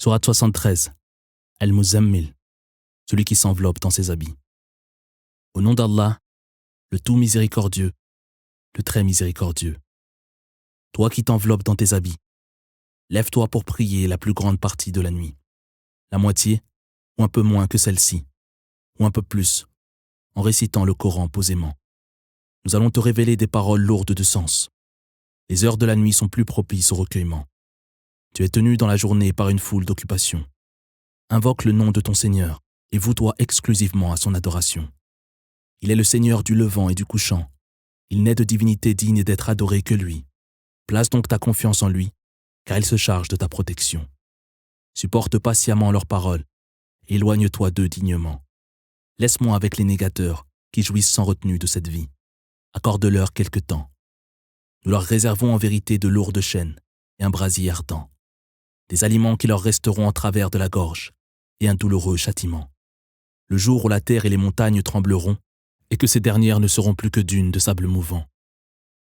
Sourate 73, Al-Muzammil, celui qui s'enveloppe dans ses habits. Au nom d'Allah, le tout miséricordieux, le très miséricordieux. Toi qui t'enveloppes dans tes habits, lève-toi pour prier la plus grande partie de la nuit, la moitié ou un peu moins que celle-ci, ou un peu plus, en récitant le Coran posément. Nous allons te révéler des paroles lourdes de sens. Les heures de la nuit sont plus propices au recueillement. Tu es tenu dans la journée par une foule d'occupations. Invoque le nom de ton Seigneur et voue-toi exclusivement à son adoration. Il est le Seigneur du levant et du couchant. Il n'est de divinité digne d'être adorée que lui. Place donc ta confiance en lui, car il se charge de ta protection. Supporte patiemment leurs paroles et éloigne-toi d'eux dignement. Laisse-moi avec les négateurs qui jouissent sans retenue de cette vie. Accorde-leur quelque temps. Nous leur réservons en vérité de lourdes chaînes et un brasier ardent, des aliments qui leur resteront en travers de la gorge et un douloureux châtiment. Le jour où la terre et les montagnes trembleront et que ces dernières ne seront plus que dunes de sable mouvant.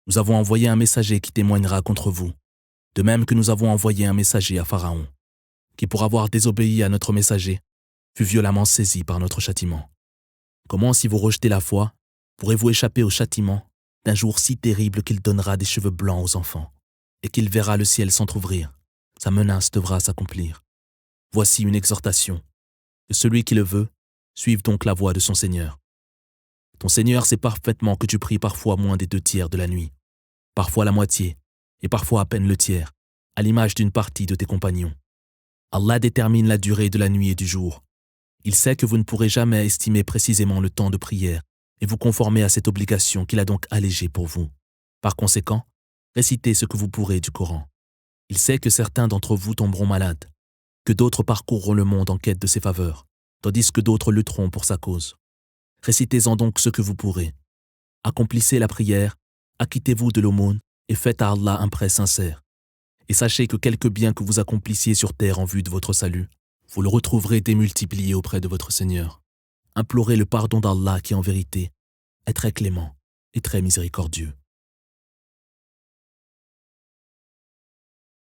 Nous avons envoyé un messager qui témoignera contre vous, de même que nous avons envoyé un messager à Pharaon, qui pour avoir désobéi à notre messager, fut violemment saisi par notre châtiment. Comment, si vous rejetez la foi, pourrez-vous échapper au châtiment d'un jour si terrible qu'il donnera des cheveux blancs aux enfants et qu'il verra le ciel s'entr'ouvrir? Sa menace devra s'accomplir. Voici une exhortation. Que celui qui le veut, suive donc la voie de son Seigneur. Ton Seigneur sait parfaitement que tu pries parfois moins des 2/3 de la nuit, parfois la moitié, et parfois à peine le tiers, à l'image d'une partie de tes compagnons. Allah détermine la durée de la nuit et du jour. Il sait que vous ne pourrez jamais estimer précisément le temps de prière et vous conformer à cette obligation qu'il a donc allégée pour vous. Par conséquent, récitez ce que vous pourrez du Coran. Il sait que certains d'entre vous tomberont malades, que d'autres parcourront le monde en quête de ses faveurs, tandis que d'autres lutteront pour sa cause. Récitez-en donc ce que vous pourrez. Accomplissez la prière, acquittez-vous de l'aumône et faites à Allah un prêt sincère. Et sachez que quelque bien que vous accomplissiez sur terre en vue de votre salut, vous le retrouverez démultiplié auprès de votre Seigneur. Implorez le pardon d'Allah qui en vérité est très clément et très miséricordieux.